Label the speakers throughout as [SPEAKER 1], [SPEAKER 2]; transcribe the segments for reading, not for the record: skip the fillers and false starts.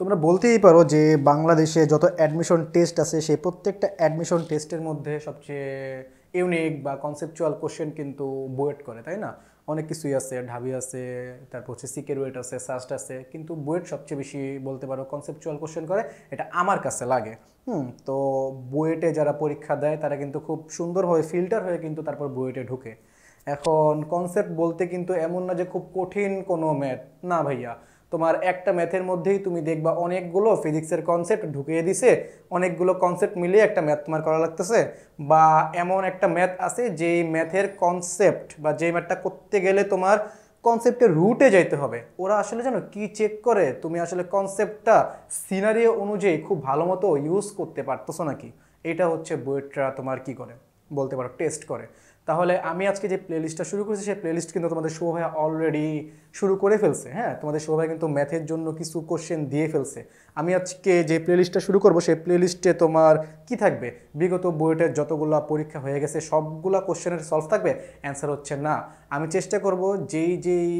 [SPEAKER 1] তোমরা বলতেই পারো যে বাংলাদেশে যত অ্যাডমিশন টেস্ট আছে সেই প্রত্যেকটা অ্যাডমিশন টেস্টের মধ্যে সবচেয়ে ইউনিক বা কনসেপচুয়াল কোশ্চেন কিন্তু বুয়েট করে, তাই না? অনেক কিছুই আছে, ঢাবি আছে, তারপর হচ্ছে সিকেরুয়েট আছে, সাস্ট আছে, কিন্তু বুয়েট সবচেয়ে বেশি বলতে পারো কনসেপচুয়াল কোশ্চেন করে, এটা আমার কাছে লাগে। তো বুয়েটে যারা পরীক্ষা দেয় তারা কিন্তু খুব সুন্দরভাবে ফিল্টার হয়ে কিন্তু তারপর বুয়েটে ঢুকে। এখন কনসেপ্ট বলতে কিন্তু এমন না যে খুব কঠিন কোনো ম্যাথ, না ভাইয়া। তোমার একটা ম্যাথের মধ্যেই তুমি দেখবা অনেকগুলো ফিজিক্সের কনসেপ্ট ঢুকিয়ে দিছে, অনেকগুলো কনসেপ্ট মিলিয়ে একটা ম্যাথ তোমার করা লাগতেছে। বা এমন একটা ম্যাথ আছে যেই ম্যাথের কনসেপ্ট বা যেই ম্যাথটা করতে গেলে তোমার কনসেপ্টের রুটে যাইতে হবে। ওরা আসলে জানো কি চেক করে, তুমি আসলে কনসেপ্টটা সিনারিও অনুযায়ী খুব ভালো মতো ইউজ করতে পারতেছো নাকি। এটা হচ্ছে বুয়েটরা তোমার কি করে বলতে পারো, টেস্ট করে। তাহলে আমি আজকে যে প্লেলিস্টটা শুরু করেছি সেই প্লেলিস্ট কিন্তু তোমাদের শুভ ভাইয়া অলরেডি শুরু করে ফেলছে। হ্যাঁ, তোমাদের শুভ ভাইয়া কিন্তু ম্যাথের জন্য কিছু কোশ্চেন দিয়ে ফেলছে। আমি আজকে যে প্লেলিস্টটা শুরু করব সেই প্লেলিস্টে তোমার কি থাকবে, বিগত বুয়েটের যতগুলো পরীক্ষা হয়ে গেছে সবগুলা কোশ্চেনের সলভ থাকবে। অ্যান্সার হচ্ছে না। আমি চেষ্টা করব যেই যেই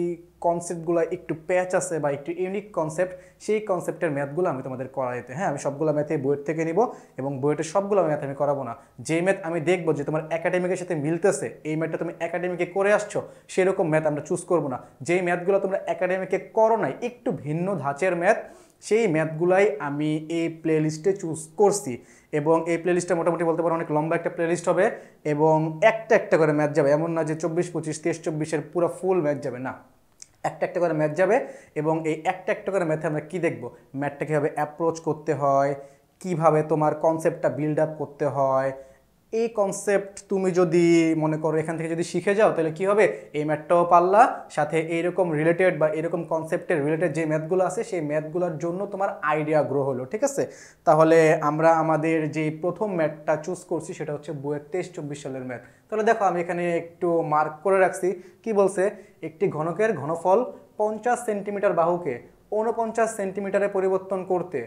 [SPEAKER 1] কনসেপ্টগুলো একটু প্যাচ আছে বা একটু ইউনিক কনসেপ্ট, সেই কনসেপ্টের ম্যাথগুলো আমি তোমাদের করাইতে। হ্যাঁ, আমি সবগুলো ম্যাথে বুয়েট থেকে নিব এবং বুয়েটের সবগুলো ম্যাথ আমি করাবো না। যে ম্যাথ আমি দেখবো যে তোমার একাডেমিকের সাথে মিলতেছে, এই ম্যাথটা তুমি একাডেমিকে করে আসছো, সেরকম ম্যাথ আমরা চুজ করবো না। যেই ম্যাথগুলো তোমরা একাডেমিকে করো নাই, একটু ভিন্ন ধাঁচের ম্যাথ, সেই ম্যাথগুলাই আমি এই প্লে লিস্টে চুজ করছি। এবং এই প্লে লিস্টটা মোটামুটি বলতে পারো অনেক লম্বা একটা প্লে লিস্ট হবে এবং একটা একটা করে ম্যাথ যাবে। এমন না যে 24, 25, 23, 24 পুরো ফুল ম্যাথ যাবে, না, একটা একটা করে ম্যাথ যাবে। এবং এই একটা একটা করে ম্যাথে আমরা কী দেখবো, ম্যাথটা কীভাবে অ্যাপ্রোচ করতে হয়, কিভাবে তোমার কনসেপ্টটা বিল্ড আপ করতে হয়। এই কনসেপ্ট তুমি যদি মনে করো এখান থেকে যদি শিখে যাও তাহলে কি হবে, এই ম্যাথটাও পারলা, সাথে এইরকম রিলেটেড বা এরকম কনসেপ্টের রিলেটেড যে ম্যাথগুলো আছে সেই ম্যাথগুলোর জন্য তোমার আইডিয়া গ্রো হলো। ঠিক আছে, তাহলে আমরা আমাদের যে প্রথম ম্যাথটা চুজ করছি সেটা হচ্ছে বুয়েট 23-24 সালের ম্যাথ। তাহলে দেখো আমি এখানে একটু মার্ক করে রাখছি। কি বলছে, একটি ঘনকের ঘনফল 50 সেন্টিমিটার বাহুকে 49 সেন্টিমিটারে পরিবর্তন করতে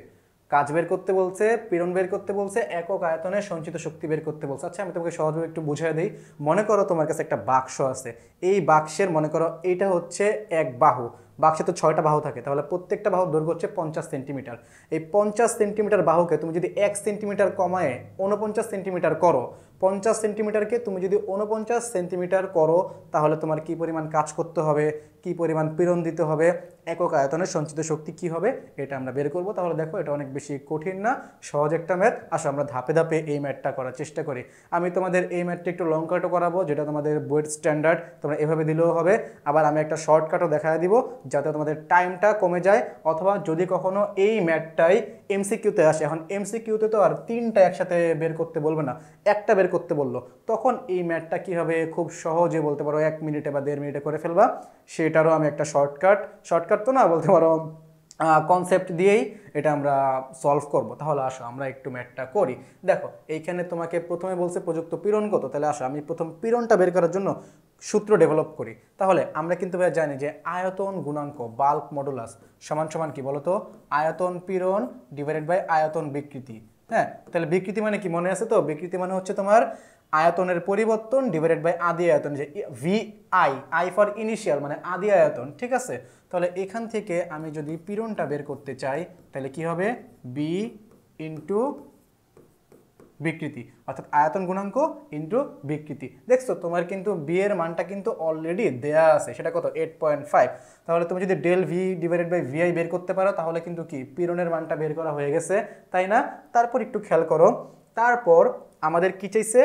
[SPEAKER 1] কাজ বের করতে বলছে, পীড়ন বের করতে বলছে, একক আয়তনে সঞ্চিত শক্তি বের করতে বলছে। আচ্ছা, আমি তোমাকে সহজভাবে একটু বুঝিয়ে দিই। মনে করো তোমার কাছে একটা বাক্স আছে, এই বাক্সের মনে করো এইটা হচ্ছে এক বাহু। বাক্সে তো 6টা বাহু থাকে, তাহলে প্রত্যেকটা বাহুর দৈর্ঘ্য হচ্ছে 50 সেন্টিমিটার। এই 50 সেন্টিমিটার বাহুকে তুমি যদি 1 সেন্টিমিটার কমায় 49 সেন্টিমিটার করো, 50 সেন্টিমিটারকে তুমি যদি 49 সেন্টিমিটার করো, তাহলে তোমার কি পরিমাণ কাজ করতে হবে, কি পরিমাণ পীড়ন দিতে হবে, একক আয়তনের সঞ্চিত শক্তি কি হবে, এটা আমরা বের করব। তাহলে দেখো এটা অনেক বেশি কঠিন না, সহজ একটা ম্যাথ। আসো আমরা ধাপে ধাপে এই ম্যাথটা করার চেষ্টা করি। আমি তোমাদের এই ম্যাথটা একটু লং কাটও করাবো, যেটা তোমাদের বুয়েট স্ট্যান্ডার্ড, তোমরা এভাবে দিলেও হবে। আবার আমি একটা শর্টকাটও দেখায় দিব যাতে তোমাদের টাইমটা কমে যায়। অথবা যদি কখনো এই ম্যাথটাই এমসিকিউতে আসে, এখন এমসিকিউতে তো আর 3টা একসাথে বের করতে বলবে না, একটা বের করতে বললো, তখন এই ম্যাথটা কীভাবে খুব সহজে বলতে পারো 1 মিনিটে বা 1.5 মিনিটে করে ফেলবা, সেটারও আমি একটা শর্টকাট তো না বলতে পারো, কনসেপ্ট দিয়েই এটা আমরা সলভ করব। তাহলে আসো আমরা একটু ম্যাথটা করি। দেখো এইখানে তোমাকে প্রথমে বলছে প্রযুক্ত পীড়ন কত, তাহলে আসো আমি প্রথম পীড়নটা বের করার জন্য সূত্র ডেভেলপ করি। তাহলে আমরা কিন্তু ভাই জানি যে আয়তন গুণাঙ্ক বাল্ক মডুলাস সমান সমান কি বলতো, আয়তন পীড়ন ডিভাইডেড বাই আয়তন বিকৃতি। হ্যাঁ, তাহলে বিকৃতি মানে কি মনে আছে তো, বিকৃতি মানে হচ্ছে তোমার আয়তনের পরিবর্তন ডিভাইডেড বাই আদি আয়তন, যে ভি আই ফর ইনিশিয়াল মানে আদি আয়তন। ঠিক আছে, তাহলে এখান থেকে আমি যদি পীড়নটা বের করতে চাই তাহলে কি হবে, বি ইন্টু বিকৃতি, অর্থাৎ আয়তন গুণাঙ্ক ইন্টু বিকৃতি। দেখছো তোমার কিন্তু বি এর মানটা কিন্তু অলরেডি দেয়া আছে, সেটা কত 8.5। তাহলে তুমি যদি del V divided by V I বের করতে পারো তাহলে কিন্তু কি পীড়নের মানটা বের করা হয়ে গেছে, তাই না? তারপর একটু খেয়াল করো, তারপর আমাদের কি চাইছে,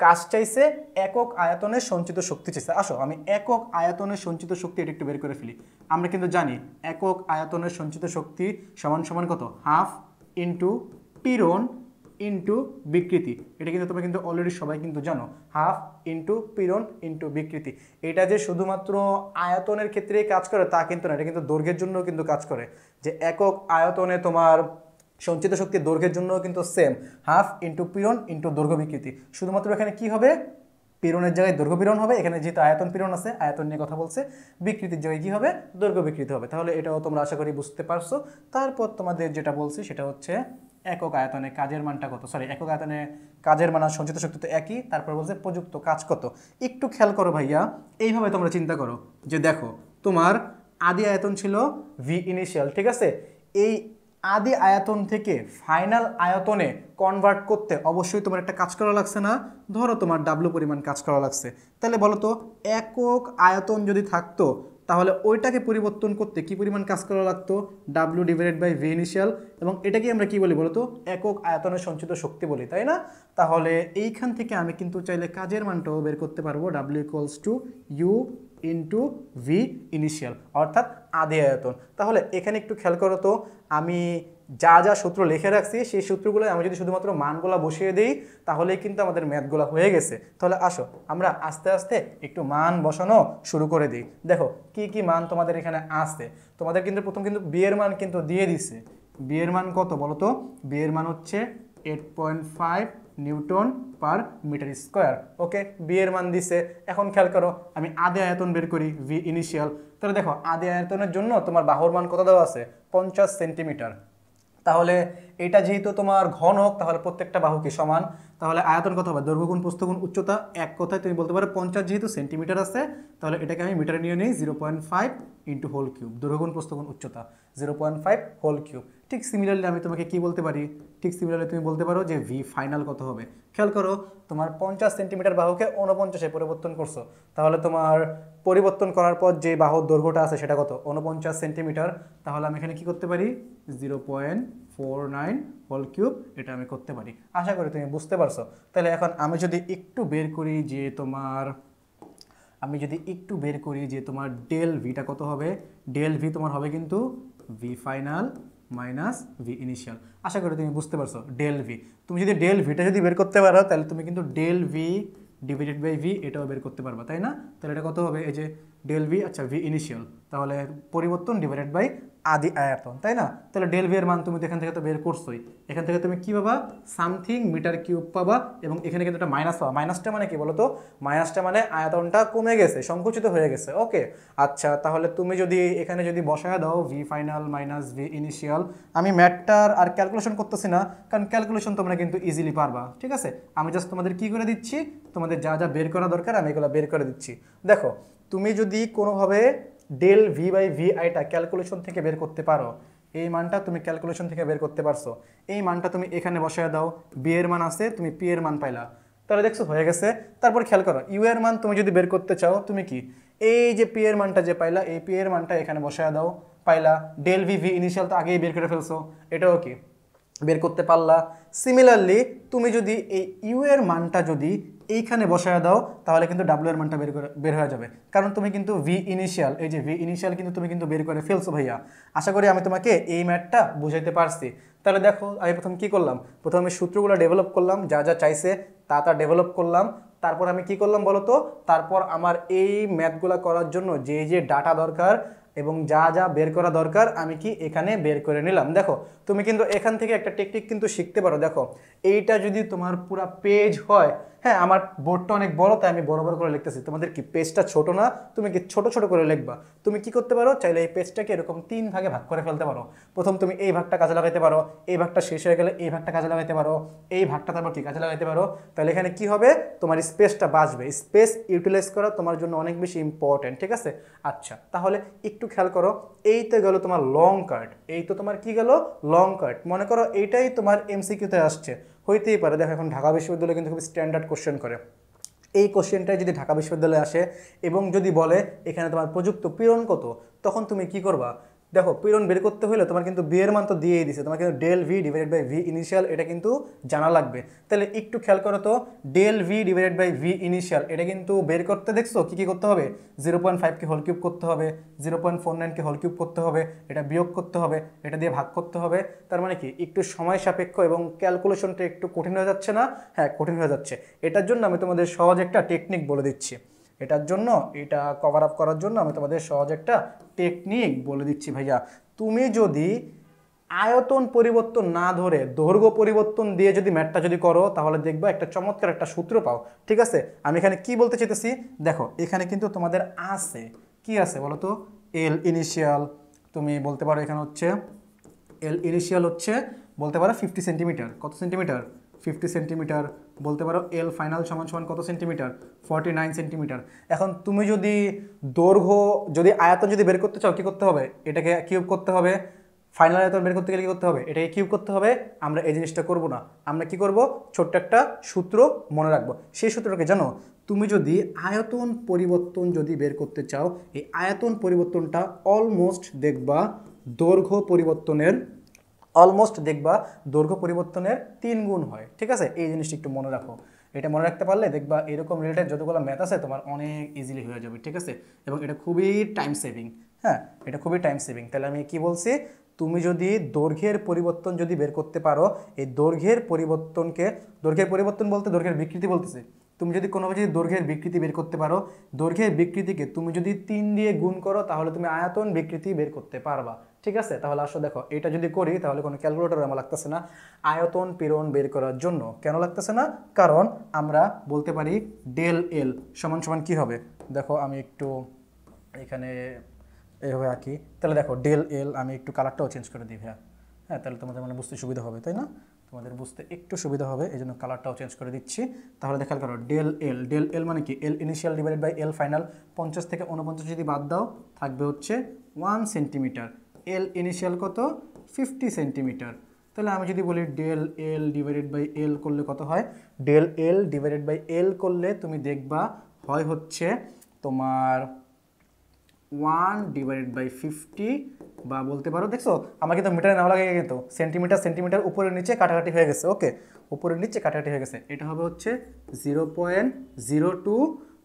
[SPEAKER 1] কাজ চাইছে একক আয়তনের সঞ্চিত শক্তি চাইছে। আসো আমি একক আয়তনের সঞ্চিত শক্তি এটা একটু বের করে ফেলি। আমরা কিন্তু জানি একক আয়তনের সঞ্চিত শক্তি সমান সমান কত, হাফ ইন্টু পীড়ন ইন্টু বিকৃতি। এটা কিন্তু তোমরা কিন্তু অলরেডি সবাই কিন্তু জানো, হাফ ইন্টু পীড়ন ইন্টু বিকৃতি। এটা যে শুধুমাত্র আয়তনের ক্ষেত্রে কাজ করে তা কিন্তু না, এটা কিন্তু দৈর্ঘ্যের জন্য কিন্তু কাজ করে। যে একক আয়তনে তোমার সঞ্চিত শক্তির দৈর্ঘ্যের জন্য কিন্তু সেম, হাফ ইন্টু পীড়ন ইন্টু দৈর্ঘ্য বিকৃতি। শুধুমাত্র এখানে কি হবে, পীড়নের জায়গায় দৈর্ঘ্য পীড়ন হবে, এখানে যেহেতু আয়তন পীড়ন আছে আয়তন নিয়ে কথা বলছে, বিকৃতির জায়গায় কি হবে, দৈর্ঘ্য বিকৃতি হবে। তাহলে এটাও তোমরা আশা করি বুঝতে পারছো। তারপর তোমাদের যেটা বলছি সেটা হচ্ছে একক আয়তনে কাজের মানটা কত, একক আয়তনে কাজের মান আর সঞ্চিত শক্তি তো একই, তারপর বলছে প্রযুক্ত কাজ কত। একটু খেয়াল করো ভাইয়া, এইভাবে তোমরা চিন্তা করো যে দেখো তোমার আদি আয়তন ছিল ভি ইনিশিয়াল, ঠিক আছে, এই আদি আয়তন থেকে ফাইনাল আয়তনে কনভার্ট করতে অবশ্যই তোমার একটা কাজ করা লাগছে না? ধরো তোমার ডাব্লু পরিমাণ কাজ করা লাগছে, তাহলে বলো তো একক আয়তন যদি থাকতো তাহলে ওইটাকে পরিবর্তন করতে কি পরিমাণ কাজ করা লাগতো? W divided by V initial, এবং এটাকে আমরা কি বলি বলো তো? একক আয়তনের সঞ্চিত শক্তি বলি, তাই না? তাহলে এইখান থেকে আমি কিন্তু চাইলে কাজের মানটাও বের করতে পারবো, W equals to U into V initial, অর্থাৎ আদি আয়তন। তাহলে এখানে একটু খেয়াল করো তো, আমি যা যা সূত্র লিখে রাখছি সেই সূত্রগুলো আমি যদি শুধুমাত্র মানগুলা বসিয়ে দিই তাহলেই কিন্তু আমাদের ম্যাথগুলো হয়ে গেছে। তাহলে আসো আমরা আস্তে আস্তে একটু মান বসানো শুরু করে দিই। দেখো কি কি মান তোমাদের এখানে আসছে। তোমাদের কিন্তু প্রথম কিন্তু বি এর মান কিন্তু দিয়ে দিছে। বি এর মান কত বলো তো? বি এর মান হচ্ছে 8.5 নিউটন পার মিটার স্কোয়ার। ওকে, বি এর মান দিছে। এখন খেয়াল করো, আমি আদি আয়তন বের করি, ভি ইনিশিয়াল। তাহলে দেখো আদি আয়তনের জন্য তোমার বাহুর মান কত দেওয়া আছে? 50 সেন্টিমিটার। তাহলে এটা যেহেতু তোমার ঘনক, তাহলে প্রত্যেকটা বাহু কি সমান, তাহলে আয়তন কত হবে? দৈর্ঘ্য গুণ প্রস্থ গুণ উচ্চতা। এক কথায় তুমি বলতে পারো 50 যেহেতু সেন্টিমিটার আছে, তাহলে এটাকে আমি মিটারে নিয়ে নিই 0.5 ইন্টু হোল কিউব। দৈর্ঘ্য গুণ প্রস্থ গুণ উচ্চতা 0.5 হোল কিউব। ঠিক সিমিলারলি আমি তোমাকে কি বলতে পারি? ঠিক সিমিলারলি তুমি বলতে পারো যে ভি ফাইনাল কত হবে। খেয়াল করো, তোমার 50 সেন্টিমিটার বাহুকে 49-এ পরিবর্তন করছো, তাহলে তোমার পরিবর্তন করার পর যে বাহুর দৈর্ঘ্যটা আছে সেটা কত? 49 সেন্টিমিটার। তাহলে আমি এখানে কি করতে পারি? 0.49 হোল কিউব, এটা আমি করতে পারি। আশা করি তুমি বুঝতে পারছো। তাহলে এখন আমি যদি একটু বের করি যে তোমার ডেল ভিটা কত হবে? ডেল ভি তোমার হবে কিন্তু V final minus V initial. আশা করি তুমি বুঝতে পারছো। ডেল ভি, তুমি যদি ডেল ভিটা যদি বের করতে পারো তাহলে তুমি কিন্তু del V divided by V এটাও বের করতে পারবা, তাই না? তাহলে এটা কত হবে? এই যে ডেল ভি, আচ্ছা ভি ইনিশিয়াল, তাহলে পরিবর্তন ডিভাইডেড বাই আদি আয়তন, তাই না? তাহলে ডেল ভি এর মান তুমি তো এখান থেকে তো বের করছোই। এখান থেকে তুমি কি পাবা? সামথিং মিটার কিউব পাবা, এবং এখানে কিন্তু একটা মাইনাস পাবা। মাইনাসটা মানে কি বলো তো? মাইনাসটা মানে আয়তনটা কমে গেছে, সংকুচিত হয়ে গেছে। ওকে, আচ্ছা তাহলে তুমি যদি এখানে যদি বসায় দাও V final minus V initial, আমি ম্যাথটার আর ক্যালকুলেশন করতেছি না, কারণ ক্যালকুলেশন তোমরা কিন্তু ইজিলি পারবা। ঠিক আছে, আমি জাস্ট তোমাদের কি করে দিচ্ছি, তোমাদের যা যা বের করা দরকার আমি এগুলো বের করে দিচ্ছি। দেখো, তুমি যদি কোনোভাবে ডেল ভি বাই ভি আইটা ক্যালকুলেশন থেকে বের করতে পারো, এই মানটা তুমি ক্যালকুলেশন থেকে বের করতে পারছো, এই মানটা তুমি এখানে বসায় দাও, বি এর মান আছে, তুমি পি এর মান পাইলা, তাহলে দেখছো হয়ে গেছে। তারপর খেয়াল করো, ইউ এর মান তুমি যদি বের করতে চাও, তুমি কি এই যে পি এর মানটা যে পাইলা, এই পি এর মানটা এখানে বসায় দাও, পাইলা। ডেল ভি ভি ইনিশিয়াল তো আগেই বের করে ফেলছো, এটাও কি বের করতে পারলা। সিমিলারলি তুমি যদি এই ইউ এর মানটা যদি এইখানে বসায় দাও তাহলে কিন্তু ডাব্লিউ এর মানটা বের হয়ে যাবে, কারণ তুমি কিন্তু ভি ইনিশিয়াল, এই যে ভি ইনিশিয়াল কিন্তু তুমি কিন্তু বের করে ফেলছো ভাইয়া। আশা করি আমি তোমাকে এই ম্যাথটা বুঝাইতে পারছি। তাহলে দেখো আমি প্রথম কি করলাম, প্রথমে আমি সূত্রগুলো ডেভেলপ করলাম, যা যা চাইছে তা ডেভেলপ করলাম। তারপর আমি কি করলাম বলো তো? তারপর আমার এই ম্যাথগুলো করার জন্য যে যে ডাটা দরকার এবং যা যা বের করা দরকার আমি কি এখানে বের করে নিলাম। দেখো তুমি কিন্তু এখান থেকে একটা টেকনিক কিন্তু শিখতে পারো। দেখো এইটা যদি তোমার পুরো পেজ হয়, হ্যাঁ আমার বোর্ডটা অনেক বড় তাই আমি বড় বড় করে লিখতেছি, তোমাদের কি পেজটা ছোট না? তুমি কি ছোট ছোট করে লিখবা। তুমি কি করতে পারো, চাইলে এই পেজটাকে এরকম 3 ভাগে ভাগ করে ফেলতে পারো। প্রথম তুমি এই ভাগটা কাজে লাগাইতে পারো, এই ভাগটা শেষ হয়ে গেলে এই ভাগটা কাজে লাগাইতে পারো, এই ভাগটা তারপর কি কাজে লাগাইতে পারো। তাহলে এখানে কি হবে, তোমার স্পেসটা বাঁচবে। স্পেস ইউটিলাইজ করা তোমার জন্য অনেক বেশি ইম্পর্টেন্ট। ঠিক আছে, আচ্ছা তাহলে একটু খেয়াল করো, এই তো গেল তোমার লং কাট, এই তো তোমার কি গেল লং কাট। মনে করো এইটাই তোমার এমসিকিউতে আসছে, হইতেই পারে। দেখো এখন ঢাকা বিশ্ববিদ্যালয় কিন্তু খুব স্ট্যান্ডার্ড কোশ্চেন করে। এই কোশ্চেনটাই যদি ঢাকা বিশ্ববিদ্যালয়ে আসে এবং যদি বলে এখানে তোমার প্রযুক্ত পীড়ন কত, তখন তুমি কি করবা? দেখো পীড়ন বের করতে হলে তোমার কিন্তু বি এর মান তো দিয়েই দিছে, তোমার কিন্তু del V divided by V initial এটা কিন্তু জানা লাগবে। তাহলে একটু খেয়াল করো তো, del V divided by V initial এটা কিন্তু বের করতে দেখছো কি কি করতে হবে? 0.5কে হোল কিউব করতে হবে, 0.49কে হোল কিউব করতে হবে, এটা বিয়োগ করতে হবে, এটা দিয়ে ভাগ করতে হবে। তার মানে কি একটু সময় সাপেক্ষ এবং ক্যালকুলেশনটা একটু কঠিন হয়ে যাচ্ছে না? হ্যাঁ কঠিন হয়ে যাচ্ছে। এটার জন্য আমি তোমাদের সহজ একটা টেকনিক বলে দিচ্ছি। এটার জন্য, এটা কভার আপ করার জন্য আমি তোমাদের সহজ একটা টেকনিক বলে দিচ্ছি ভাইয়া। তুমি যদি আয়তন পরিবর্তন না ধরে দৈর্ঘ্য পরিবর্তন দিয়ে যদি ম্যাথটা যদি করো তাহলে দেখবা একটা চমৎকার একটা সূত্র পাও। ঠিক আছে, আমি এখানে কি বলতে চাইতেছি, দেখো এখানে কিন্তু তোমাদের আছে, কি আছে বলো তো? এল ইনিশিয়াল, তুমি বলতে পারো এখানে হচ্ছে এল ইনিশিয়াল হচ্ছে বলতে পারো 50 সেন্টিমিটার। কত সেন্টিমিটার? 50 সেন্টিমিটার। বলতে পারো এল ফাইনাল সমান সমান কত সেন্টিমিটার? 49 সেন্টিমিটার। এখন তুমি যদি দৈর্ঘ্য যদি আয়তন যদি বের করতে চাও কি করতে হবে? এটাকে কিউব করতে হবে, ফাইনাল আয়তন বের করতে গেলে কি করতে হবে, এটাকে কিউব করতে হবে। আমরা এই জিনিসটা করব না, আমরা কি করব, ছোট্ট একটা সূত্র মনে রাখবো। সেই সূত্রটাকে জানো, তুমি যদি আয়তন পরিবর্তন যদি বের করতে চাও, এই আয়তন পরিবর্তনটা অলমোস্ট দেখবা দৈর্ঘ্য পরিবর্তনের দৈর্ঘ্য পরিবর্তনের 3 গুণ হয়। ঠিক আছে, এই জিনিসটা একটু মনে রাখো। এটা মনে রাখতে পারলে দেখবা এরকম রিলেটেড যতগুলো ম্যাথ আছে তোমার অনেক ইজিলি হয়ে যাবে। ঠিক আছে, এবং এটা খুবই টাইম সেভিং। হ্যাঁ, এটা খুবই টাইম সেভিং। তাহলে আমি কি বলছি, তুমি যদি দৈর্ঘ্যের পরিবর্তন যদি বের করতে পারো, এই দৈর্ঘ্যের পরিবর্তন বলতে দৈর্ঘ্যের বিকৃতি বলতেছে। তুমি যদি কোনোভাবে যদি দৈর্ঘ্যের বিকৃতি বের করতে পারো, দৈর্ঘ্যের বিকৃতিকে তুমি যদি 3 দিয়ে গুণ করো, তাহলে তুমি আয়তন বিকৃতি বের করতে পারবা। ঠিক আছে, তাহলে আসো দেখো, এটা যদি করি তাহলে কোনো ক্যালকুলেটর আমার লাগতেছে না আয়তন পীড়ন বের করার জন্য। কেন লাগতেছে না, কারণ আমরা বলতে পারি ডেল এল সমান সমান কি হবে, দেখো আমি একটু এখানে এভাবে আঁকি। তাহলে দেখো ডেল এল, আমি একটু কালারটাও চেঞ্জ করে দিই ভাইয়া। হ্যাঁ, তাহলে তোমাদের মানে বুঝতে সুবিধা হবে, তাই না? তোমাদের বুঝতে একটু সুবিধা হবে, এই জন্য কালারটাও চেঞ্জ করে দিচ্ছি। তাহলে দেখাল করো ডেল এল মানে কি, L initial divided by L final. 50 থেকে 49 যদি বাদ দাও, থাকবে হচ্ছে 1 সেন্টিমিটার। এল ইনিশিয়াল কত, 50 সেন্টিমিটার। তাহলে আমি যদি বলি del L divided by L করলে কত হয়, del L divided by L করলে তুমি দেখবা হয় হচ্ছে তোমার 1/50, বা বলতে পারো, দেখছো আমার কিন্তু মিটারে নাও লাগে, কিন্তু সেন্টিমিটার উপরে নিচে কাটাকাটি হয়ে গেছে। ওকে, উপরের নিচে কাটাকাটি হয়ে গেছে। এটা হবে হচ্ছে 0.02,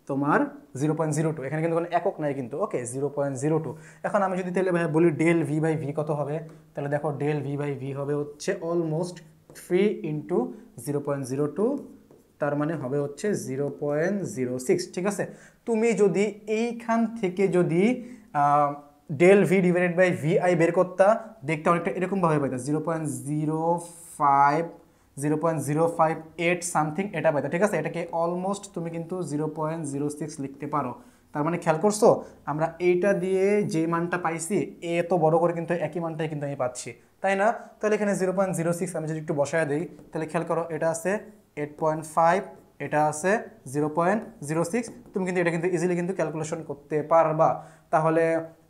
[SPEAKER 1] তোমার 0.02। এখানে কিন্তু কোনো একক নাই কিন্তু। ওকে, 0.02। এখন আমি যদি তাহলে ভাই বলি ডেল ভি বাই ভি কত হবে, তাহলে দেখো ডেল ভি বাই ভি হবে হচ্ছে অলমোস্ট 3 ইন্টু 0.02, তার মানে হবে হচ্ছে 0.06। ঠিক আছে, তুমি যদি এইখান থেকে যদি del V divided by V I বের করতা, দেখতে অনেকটা এরকমভাবে পাইতা, 0.058 সামথিং এটা পাইতা। ঠিক আছে, এটাকে অলমোস্ট তুমি কিন্তু 0.06 লিখতে পারো। তার মানে খেয়াল করছো, আমরা এইটা দিয়ে যে মানটা পাইছি এত বড় করে কিন্তু একই মানটাই কিন্তু আমি পাচ্ছি, তাই না? তাহলে এখানে 0.06 আমি যদি একটু বসায় দিই, তাহলে খেয়াল করো, এটা আছে 8.5, এটা আছে 0.06। তুমি কিন্তু এটা কিন্তু ইজিলি কিন্তু ক্যালকুলেশন করতে পারবা। তাহলে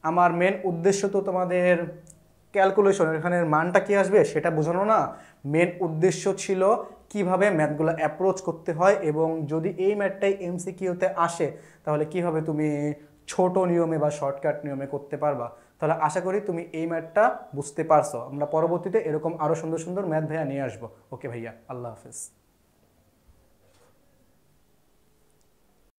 [SPEAKER 1] আমার মেন উদ্দেশ্য তো তোমাদের ক্যালকুলেশন, এখানের মানটা কি আসবে সেটা বোঝানো না। মেন উদ্দেশ্য ছিল কিভাবে ম্যাথগুলো অ্যাপ্রোচ করতে হয়, এবং যদি এই ম্যাথটাই এমসিকিউতে আসে তাহলে কিভাবে তুমি ছোট নিয়মে বা শর্টকাট নিয়মে করতে পারবা। তাহলে আশা করি তুমি এই ম্যাথটা বুঝতে পারছো। আমরা পরবর্তীতে এরকম আরও সুন্দর সুন্দর ম্যাথ ভাইয়া নিয়ে আসবো। ওকে ভাইয়া, আল্লাহ হাফেজ।